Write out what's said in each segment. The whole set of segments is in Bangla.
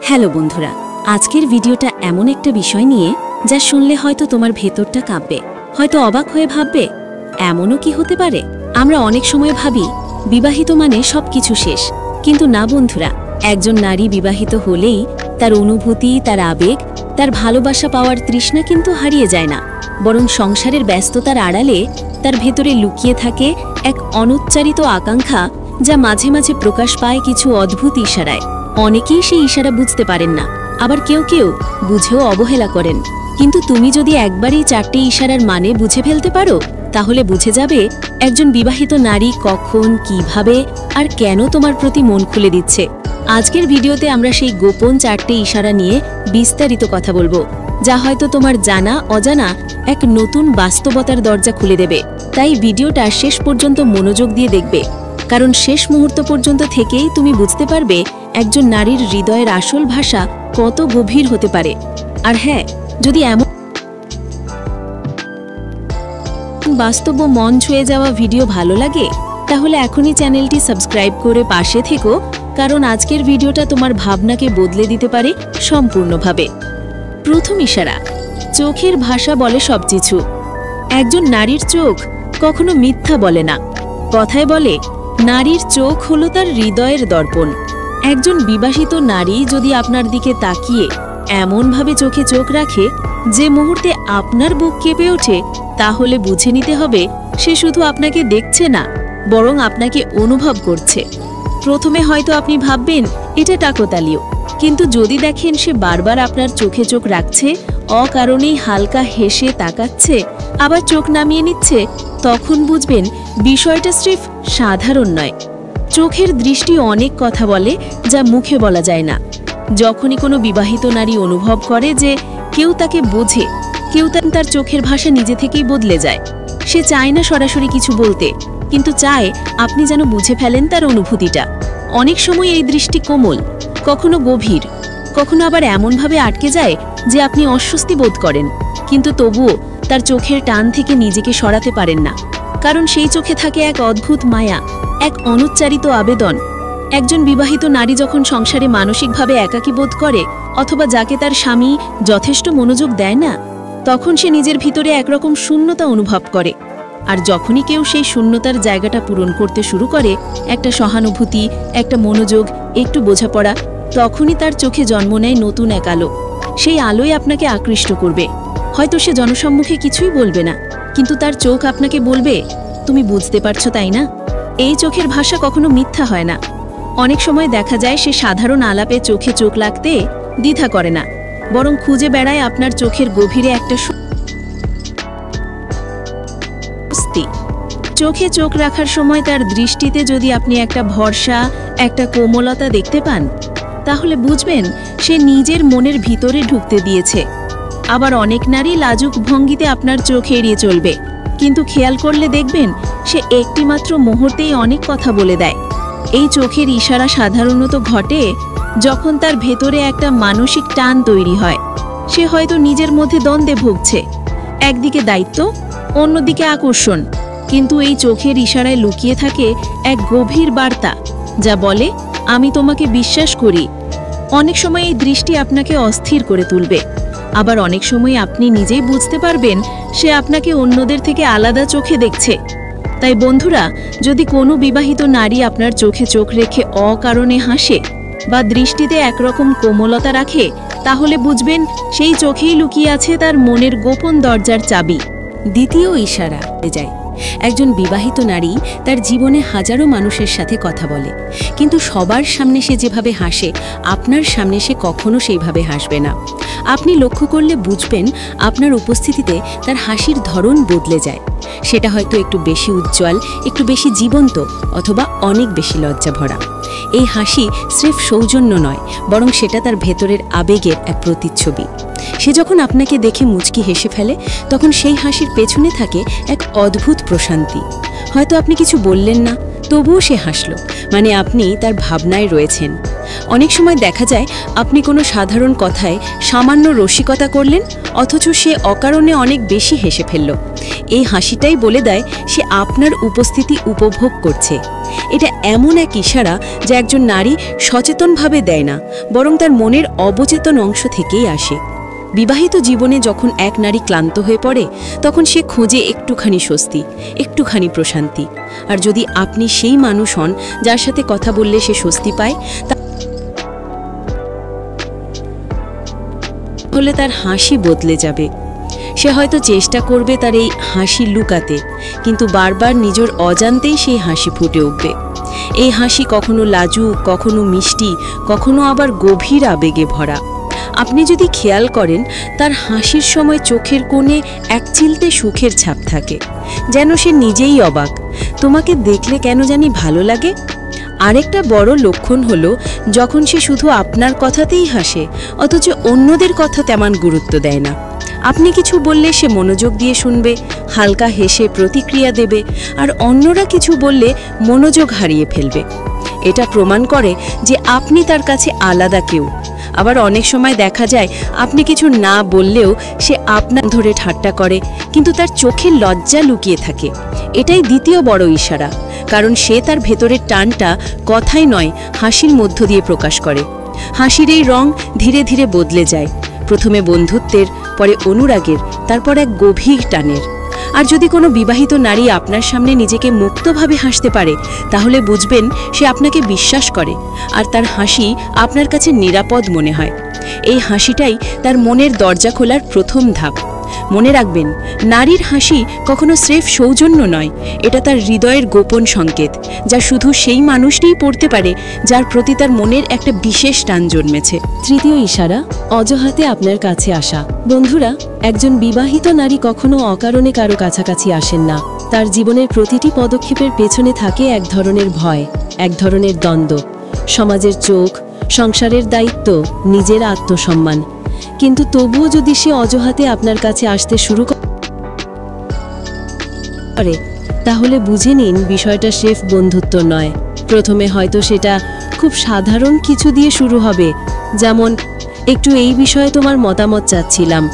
হ্যালো বন্ধুরা, আজকের ভিডিওটা এমন একটা বিষয় নিয়ে যা শুনলে হয়তো তোমার ভেতরটা কাঁপবে, হয়তো অবাক হয়ে ভাববে এমনও কি হতে পারে। আমরা অনেক সময় ভাবি বিবাহিত মানে সবকিছু শেষ, কিন্তু না বন্ধুরা, একজন নারী বিবাহিত হলেই তার অনুভূতি, তার আবেগ, তার ভালোবাসা পাওয়ার তৃষ্ণা কিন্তু হারিয়ে যায় না, বরং সংসারের ব্যস্ততার আড়ালে তার ভেতরে লুকিয়ে থাকে এক অনুচ্চারিত আকাঙ্ক্ষা, যা মাঝে মাঝে প্রকাশ পায় কিছু অদ্ভুত ইশারায়। অনেকেই সেই ইশারা বুঝতে পারেন না, আবার কেউ কেউ বুঝেও অবহেলা করেন। কিন্তু তুমি যদি একবারই 4টে ইশারার মানে বুঝে ফেলতে পারো, তাহলে বুঝে যাবে একজন বিবাহিত নারী কখন, কিভাবে আর কেন তোমার প্রতি মন খুলে দিচ্ছে। আজকের ভিডিওতে আমরা সেই গোপন 4টে ইশারা নিয়ে বিস্তারিত কথা বলবো, যা হয়তো তোমার জানা অজানা এক নতুন বাস্তবতার দরজা খুলে দেবে। তাই ভিডিওটা শেষ পর্যন্ত মনোযোগ দিয়ে দেখবে, কারণ শেষ মুহূর্ত পর্যন্ত থেকেই তুমি বুঝতে পারবে একজন নারীর হৃদয়ের আসল ভাষা কত গভীর হতে পারে। আর হ্যাঁ, যদি এমন বাস্তব ও মন ছুঁয়ে যাওয়া ভিডিও ভালো লাগে, তাহলে এখনই চ্যানেলটি সাবস্ক্রাইব করে পাশে থেকো, কারণ আজকের ভিডিওটা তোমার ভাবনাকে বদলে দিতে পারে সম্পূর্ণভাবে। প্রথম ইশারা, চোখের ভাষা বলে সবকিছু। একজন নারীর চোখ কখনো মিথ্যা বলে না। কথায় বলে, নারীর চোখ হলো তার হৃদয়ের দর্পণ। একজন বিবাহিত নারী যদি আপনার দিকে তাকিয়ে এমনভাবে চোখে চোখ রাখে যে মুহূর্তে আপনার বুক কেঁপে ওঠে, তাহলে বুঝে নিতে হবে সে শুধু আপনাকে দেখছে না, বরং আপনাকে অনুভব করছে। প্রথমে হয়তো আপনি ভাববেন এটা টাকতালীয়, কিন্তু যদি দেখেন সে বারবার আপনার চোখে চোখ রাখছে, অকারণেই হালকা হেসে তাকাচ্ছে, আবার চোখ নামিয়ে নিচ্ছে, তখন বুঝবেন বিষয়টা স্রেফ সাধারণ নয়। চোখের দৃষ্টি অনেক কথা বলে, যা মুখে বলা যায় না। যখনই কোনো বিবাহিত নারী অনুভব করে যে কেউ তাকে বোঝে, কেউ তার চোখের ভাষা নিজে থেকেই বদলে যায়। সে চায় না সরাসরি কিছু বলতে, কিন্তু চায় আপনি যেন বুঝে ফেলেন তার অনুভূতিটা। অনেক সময় এই দৃষ্টি কোমল, কখনো গভীর, কখনো আবার এমনভাবে আটকে যায় যে আপনি অস্বস্তি বোধ করেন, কিন্তু তবুও তার চোখের টান থেকে নিজেকে সরাতে পারেন না, কারণ সেই চোখে থাকে এক অদ্ভুত মায়া, এক অনুচ্চারিত আবেদন। একজন বিবাহিত নারী যখন সংসারে মানসিকভাবে একাকী বোধ করে, অথবা যাকে তার স্বামী যথেষ্ট মনোযোগ দেয় না, তখন সে নিজের ভিতরে একরকম শূন্যতা অনুভব করে। আর যখনই কেউ সেই শূন্যতার জায়গাটা পূরণ করতে শুরু করে, একটা সহানুভূতি, একটা মনোযোগ, একটু বোঝাপড়া, তখনই তার চোখে জন্ম নেয় নতুন এক আলো। সেই আলোই আপনাকে আকৃষ্ট করবে। হয়তো সে জনসম্মুখে কিছুই বলবে না, কিন্তু তার চোখ আপনাকে বলবে, তুমি বুঝতে পারছো তাই না? এই চোখের ভাষা কখনো মিথ্যা হয় না। অনেক সময় দেখা যায় সে সাধারণ আলাপে চোখে চোখ লাগতে দ্বিধা করে না, বরং খুঁজে বেড়ায় আপনার চোখের গভীরে একটা স্বস্তি। চোখে চোখ রাখার সময় তার দৃষ্টিতে যদি আপনি একটা ভরসা, একটা কোমলতা দেখতে পান, তাহলে বুঝবেন সে নিজের মনের ভিতরে ঢুকতে দিয়েছে। আবার অনেক নারী লাজুক ভঙ্গিতে আপনার চোখ এড়িয়ে চলবে, কিন্তু খেয়াল করলে দেখবেন সে একটিমাত্র মুহূর্তেই অনেক কথা বলে দেয়। এই চোখের ইশারা সাধারণত ঘটে যখন তার ভেতরে একটা মানসিক টান তৈরি হয়। সে হয়তো নিজের মধ্যে দ্বন্দ্বে ভুগছে, একদিকে দায়িত্ব, অন্যদিকে আকর্ষণ, কিন্তু এই চোখের ইশারায় লুকিয়ে থাকে এক গভীর বার্তা, যা বলে, আমি তোমাকে বিশ্বাস করি। অনেক সময় এই দৃষ্টি আপনাকে অস্থির করে তুলবে, আবার অনেক সময় আপনি নিজেই বুঝতে পারবেন সে আপনাকে অন্যদের থেকে আলাদা চোখে দেখছে। তাই বন্ধুরা, যদি কোনো বিবাহিত নারী আপনার চোখে চোখ রেখে অকারণে হাসে বা দৃষ্টিতে একরকম কোমলতা রাখে, তাহলে বুঝবেন সেই চোখেই লুকিয়ে আছে তার মনের গোপন দরজার চাবি। দ্বিতীয় ইশারা যায়, একজন বিবাহিত নারী তার জীবনে হাজারো মানুষের সাথে কথা বলে, কিন্তু সবার সামনে সে যেভাবে হাসে, আপনার সামনে সে কখনো সেইভাবে হাসবে না। আপনি লক্ষ্য করলে বুঝবেন আপনার উপস্থিতিতে তার হাসির ধরন বদলে যায়। সেটা হয়তো একটু বেশি উজ্জ্বল, একটু বেশি জীবন্ত, অথবা অনেক বেশি লজ্জা ভরা। এই হাসি স্রেফ সৌজন্য নয়, বরং সেটা তার ভেতরের আবেগের এক প্রতিচ্ছবি। সে যখন আপনাকে দেখে মুচকি হেসে ফেলে, তখন সেই হাসির পেছনে থাকে এক অদ্ভুত প্রশান্তি। হয়তো আপনি কিছু বললেন না, তবুও সে হাসল, মানে আপনি তার ভাবনায় রয়েছেন। অনেক সময় দেখা যায় আপনি কোনো সাধারণ কথায় সামান্য রসিকতা করলেন, অথচ সে অকারণে অনেক বেশি হেসে ফেলল। এই হাসিটাই বলে দেয় সে আপনার উপস্থিতি উপভোগ করছে। এটা এমন এক ইশারা যা একজন নারী সচেতনভাবে দেয় না, বরং তার মনের অবচেতন অংশ থেকেই আসে। বিবাহিত জীবনে যখন এক নারী ক্লান্ত হয়ে পড়ে, তখন সে খোঁজে একটুখানি স্বস্তি, একটুখানি প্রশান্তি। আর যদি আপনি সেই মানুষ হন যার সাথে কথা বললে সে স্বস্তি পায়, তাহলে তার হাসি বদলে যাবে। সে হয়তো চেষ্টা করবে তার এই হাসি লুকাতে, কিন্তু বারবার নিজের অজান্তেই সেই হাসি ফুটে উঠবে। এই হাসি কখনো লাজুক, কখনো মিষ্টি, কখনো আবার গভীর আবেগে ভরা। আপনি যদি খেয়াল করেন, তার হাসির সময় চোখের কোণে এক চিলতে সুখের ছাপ থাকে, যেন সে নিজেই অবাক, তোমাকে দেখলে কেন জানি ভালো লাগে। আরেকটা বড় লক্ষণ হলো যখন সে শুধু আপনার কথাতেই হাসে, অথচ অন্যদের কথা তেমন গুরুত্ব দেয় না। আপনি কিছু বললে সে মনোযোগ দিয়ে শুনবে, হালকা হেসে প্রতিক্রিয়া দেবে, আর অন্যরা কিছু বললে মনোযোগ হারিয়ে ফেলবে। এটা প্রমাণ করে যে আপনি তার কাছে আলাদা কেউ। আবার অনেক সময় দেখা যায় আপনি কিছু না বললেও সে আপনার ধরে ঠাট্টা করে, কিন্তু তার চোখে লজ্জা লুকিয়ে থাকে। এটাই দ্বিতীয় বড় ইশারা, কারণ সে তার ভেতরের টানটা কথাই নয়, হাসির মধ্য দিয়ে প্রকাশ করে। হাসির এই রং ধীরে ধীরে বদলে যায়, প্রথমে বন্ধুত্বের, পরে অনুরাগের, তারপর এক গভীর টানের। আর যদি কোনো বিবাহিত নারী আপনার সামনে নিজেকে মুক্তভাবে হাসতে পারে, তাহলে বুঝবেন সে আপনাকে বিশ্বাস করে, আর তার হাসি আপনার কাছে নিরাপদ মনে হয়। এই হাসিটাই তার মনের দরজা খোলার প্রথম ধাপ। মনে রাখবেন, নারীর হাসি কখনো স্রেফ সৌজন্য নয়, এটা তার হৃদয়ের গোপন সংকেত, যা শুধু সেই মানুষটিই পড়তে পারে যার প্রতি তার মনের একটা বিশেষ টান জন্মেছে। তৃতীয় ইশারা, অজুহাতে আপনার কাছে আসা। বন্ধুরা, একজন বিবাহিত নারী কখনো অকারণে কারো কাছাকাছি আসেন না। তার জীবনের প্রতিটি পদক্ষেপের পেছনে থাকে এক ধরনের ভয়, এক ধরনের দ্বন্দ্ব, সমাজের চোখ, সংসারের দায়িত্ব, নিজের আত্মসম্মান। কিন্তু তবুও যদি সে অজুহাতে আপনার কাছে আসতে শুরু করে, তাহলে বুঝে নিন বিষয়টা স্রেফ বন্ধুত্ব নয়। প্রথমে হয়তো সেটা খুব সাধারণ কিছু দিয়ে শুরু হবে, যেমন একটু এই বিষয়ে তোমার মতামত চাচ্ছিলাম,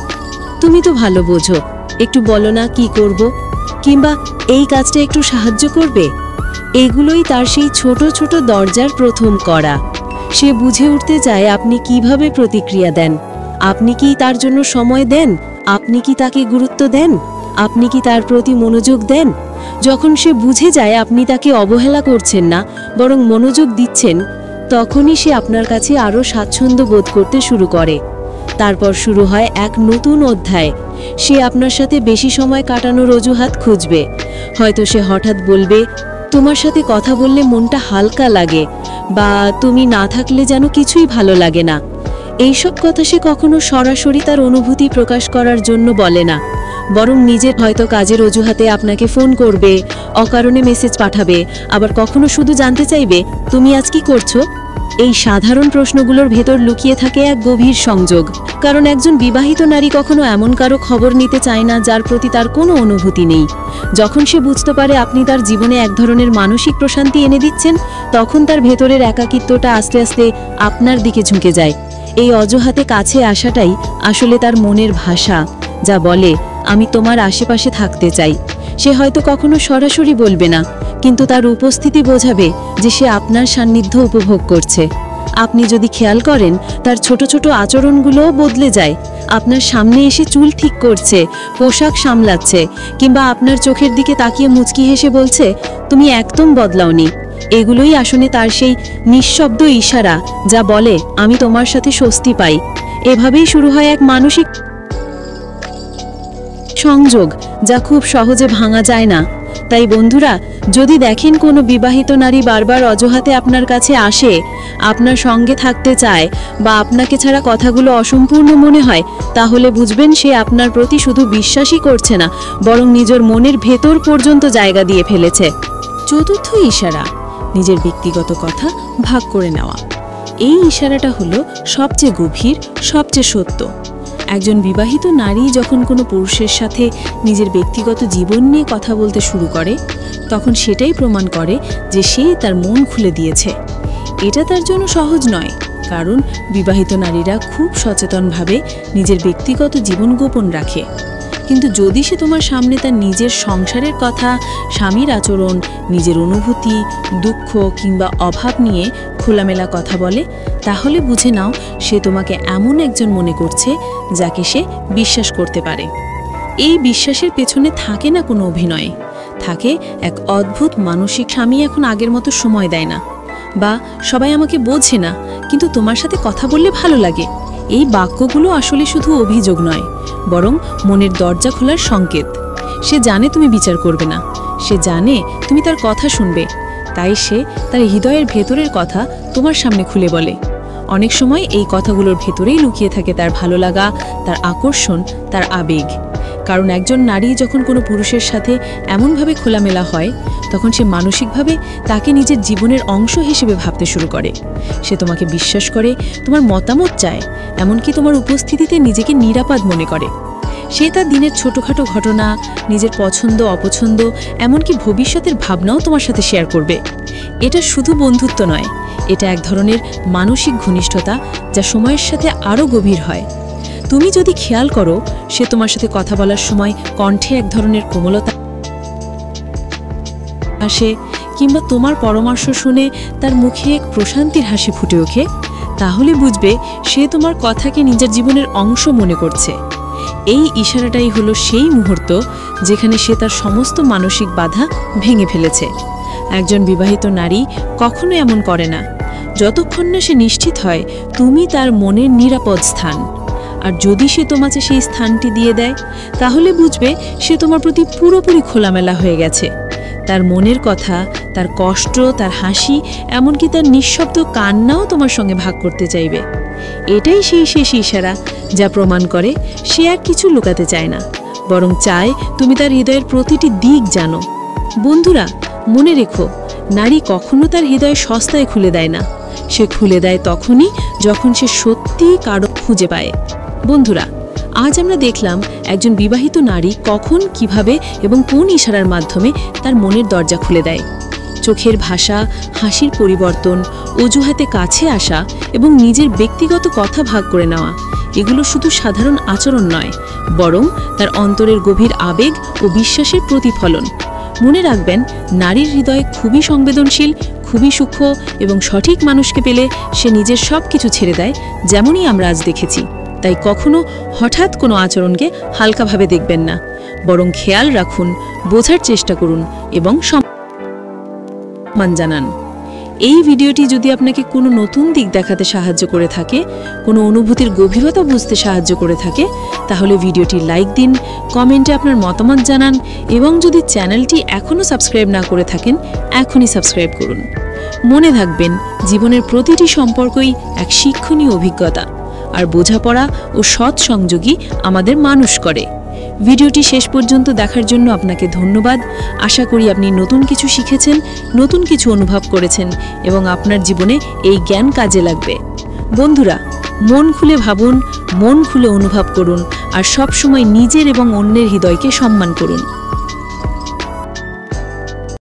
তুমি তো ভালো বোঝো, একটু বলো না কি করব, কিংবা এই কাজটা একটু সাহায্য করবে। এগুলোই তার সেই ছোট ছোট দরজার প্রথম কড়া। সে বুঝে উঠতে চায় আপনি কিভাবে প্রতিক্রিয়া দেন, আপনি কি তার জন্য সময় দেন, আপনি কি তাকে গুরুত্ব দেন, আপনি কি তার প্রতি মনোযোগ দেন। যখন সে বুঝে যায় আপনি তাকে অবহেলা করছেন না, বরং মনোযোগ দিচ্ছেন, তখনই সে আপনার কাছে আরও স্বাচ্ছন্দ্য বোধ করতে শুরু করে। তারপর শুরু হয় এক নতুন অধ্যায়। সে আপনার সাথে বেশি সময় কাটানোর অজুহাত খুঁজবে। হয়তো সে হঠাৎ বলবে, তোমার সাথে কথা বললে মনটা হালকা লাগে, বা তুমি না থাকলে যেন কিছুই ভালো লাগে না। এইসব কথা সে কখনো সরাসরি তার অনুভূতি প্রকাশ করার জন্য বলে না, বরং নিজের হয়তো কাজের অজুহাতে আপনাকে ফোন করবে, অকারণে মেসেজ পাঠাবে, আবার কখনো শুধু জানতে চাইবে তুমি আজ কি করছো। এই সাধারণ প্রশ্নগুলোর ভেতর লুকিয়ে থাকে এক গভীর সংযোগ, কারণ একজন বিবাহিত নারী কখনো এমন কারো খবর নিতে চায় না যার প্রতি তার কোনো অনুভূতি নেই। যখন সে বুঝতে পারে আপনি তার জীবনে এক ধরনের মানসিক প্রশান্তি এনে দিচ্ছেন, তখন তার ভেতরের একাকিত্বটা আস্তে আস্তে আপনার দিকে ঝুঁকে যায়। এই অজুহাতে কাছে আসাটাই আসলে তার মনের ভাষা, যা বলে আমি তোমার আশেপাশে থাকতে চাই। সে হয়তো কখনো সরাসরি বলবে না, কিন্তু তার উপস্থিতি বোঝাবে যে সে আপনার সান্নিধ্য উপভোগ করছে। আপনি যদি খেয়াল করেন, তার ছোট ছোট আচরণগুলোও বদলে যায়। আপনার সামনে এসে চুল ঠিক করছে, পোশাক সামলাচ্ছে, কিংবা আপনার চোখের দিকে তাকিয়ে মুচকি হেসে বলছে তুমি একদম বদলাওনি। এগুলোই আসলে তার সেই নিঃশব্দ ইশারা, যা বলে আমি তোমার সাথে স্বস্তি পাই। এভাবেই শুরু হয় এক মানসিক সংযোগ, যা খুব সহজে ভাঙা যায় না। তাই বন্ধুরা, যদি দেখেন কোনো বিবাহিত নারী বারবার অজুহাতে আপনার কাছে আসে, আপনার সঙ্গে থাকতে চায়, বা আপনাকে ছাড়া কথাগুলো অসম্পূর্ণ মনে হয়, তাহলে বুঝবেন সে আপনার প্রতি শুধু বিশ্বাসই করছে না, বরং নিজের মনের ভেতর পর্যন্ত জায়গা দিয়ে ফেলেছে। চতুর্থ ইশারা, নিজের ব্যক্তিগত কথা ভাগ করে নেওয়া। এই ইশারাটা হলো সবচেয়ে গভীর, সবচেয়ে সত্য। একজন বিবাহিত নারী যখন কোনো পুরুষের সাথে নিজের ব্যক্তিগত জীবন নিয়ে কথা বলতে শুরু করে, তখন সেটাই প্রমাণ করে যে সে তার মন খুলে দিয়েছে। এটা তার জন্য সহজ নয়, কারণ বিবাহিত নারীরা খুব সচেতনভাবে নিজের ব্যক্তিগত জীবন গোপন রাখে। কিন্তু যদি সে তোমার সামনে তার নিজের সংসারের কথা, স্বামীর আচরণ, নিজের অনুভূতি, দুঃখ কিংবা অভাব নিয়ে খোলামেলা কথা বলে, তাহলে বুঝে নাও সে তোমাকে এমন একজন মনে করছে যাকে সে বিশ্বাস করতে পারে। এই বিশ্বাসের পেছনে থাকে না কোনো অভিনয়, থাকে এক অদ্ভুত মানসিক। স্বামী এখন আগের মতো সময় দেয় না, বা সবাই আমাকে বোঝে না, কিন্তু তোমার সাথে কথা বললে ভালো লাগে। এই বাক্যগুলো আসলে শুধু অভিযোগ নয়, বরং মনের দরজা খোলার সংকেত। সে জানে তুমি বিচার করবে না, সে জানে তুমি তার কথা শুনবে, তাই সে তার হৃদয়ের ভেতরের কথা তোমার সামনে খুলে বলে। অনেক সময় এই কথাগুলোর ভেতরেই লুকিয়ে থাকে তার ভালো লাগা, তার আকর্ষণ, তার আবেগ। কারণ একজন নারী যখন কোনো পুরুষের সাথে এমনভাবে খোলামেলা হয়, তখন সে মানসিকভাবে তাকে নিজের জীবনের অংশ হিসেবে ভাবতে শুরু করে। সে তোমাকে বিশ্বাস করে, তোমার মতামত চায়, এমনকি তোমার উপস্থিতিতে নিজেকে নিরাপদ মনে করে। সে তার দিনের ছোটোখাটো ঘটনা, নিজের পছন্দ অপছন্দ, এমনকি ভবিষ্যতের ভাবনাও তোমার সাথে শেয়ার করবে। এটা শুধু বন্ধুত্ব নয়, এটা এক ধরনের মানসিক ঘনিষ্ঠতা, যা সময়ের সাথে আরও গভীর হয়। তুমি যদি খেয়াল করো, সে তোমার সাথে কথা বলার সময় কণ্ঠে এক ধরনের কোমলতা আসে, কিংবা তোমার পরামর্শ শুনে তার মুখে এক প্রশান্তির হাসি ফুটে ওঠে, তাহলে বুঝবে সে তোমার কথাকে নিজের জীবনের অংশ মনে করছে। এই ইশারাটাই হলো সেই মুহূর্ত যেখানে সে তার সমস্ত মানসিক বাধা ভেঙে ফেলেছে। একজন বিবাহিত নারী কখনো এমন করে না যতক্ষণ না সে নিশ্চিত হয় তুমি তার মনের নিরাপদ স্থান। আর যদি সে তোমাকে সেই স্থানটি দিয়ে দেয়, তাহলে বুঝবে সে তোমার প্রতি পুরোপুরি খোলামেলা হয়ে গেছে। তার মনের কথা, তার কষ্ট, তার হাসি, এমনকি তার নিঃশব্দ কান্নাও তোমার সঙ্গে ভাগ করতে চাইবে। এটাই সেই শেষ ইশারা যা প্রমাণ করে সে আর কিছু লুকাতে চায় না, বরং চায় তুমি তার হৃদয়ের প্রতিটি দিক জানো। বন্ধুরা, মনে রেখো, নারী কখনো তার হৃদয় সস্তায় খুলে দেয় না। সে খুলে দেয় তখনই যখন সে সত্যিই কারো খুঁজে পায়। বন্ধুরা, আজ আমরা দেখলাম একজন বিবাহিত নারী কখন, কিভাবে এবং কোন ইশারার মাধ্যমে তার মনের দরজা খুলে দেয়। চোখের ভাষা, হাসির পরিবর্তন, অজুহাতে কাছে আসা এবং নিজের ব্যক্তিগত কথা ভাগ করে নেওয়া, এগুলো শুধু সাধারণ আচরণ নয়, বরং তার অন্তরের গভীর আবেগ ও বিশ্বাসের প্রতিফলন। মনে রাখবেন, নারীর হৃদয় খুবই সংবেদনশীল, খুবই সূক্ষ্ম, এবং সঠিক মানুষকে পেলে সে নিজের সব কিছু ছেড়ে দেয়, যেমনই আমরা আজ দেখেছি। তাই কখনো হঠাৎ কোনো আচরণকে হালকাভাবে দেখবেন না, বরং খেয়াল রাখুন, বোঝার চেষ্টা করুন এবং সম্মান জানান। এই ভিডিওটি যদি আপনাকে কোনো নতুন দিক দেখাতে সাহায্য করে থাকে, কোনো অনুভূতির গভীরতা বুঝতে সাহায্য করে থাকে, তাহলে ভিডিওটি লাইক দিন, কমেন্টে আপনার মতামত জানান, এবং যদি চ্যানেলটি এখনও সাবস্ক্রাইব না করে থাকেন, এখনই সাবস্ক্রাইব করুন। মনে থাকবেন, জীবনের প্রতিটি সম্পর্কই এক শিক্ষণীয় অভিজ্ঞতা, আর বোঝাপড়া ও সৎ সংযোগই আমাদের মানুষ করে। ভিডিওটি শেষ পর্যন্ত দেখার জন্য আপনাকে ধন্যবাদ। আশা করি আপনি নতুন কিছু শিখেছেন, নতুন কিছু অনুভব করেছেন, এবং আপনার জীবনে এই জ্ঞান কাজে লাগবে। বন্ধুরা, মন খুলে ভাবুন, মন খুলে অনুভব করুন, আর সব সময় নিজের এবং অন্যের হৃদয়কে সম্মান করুন।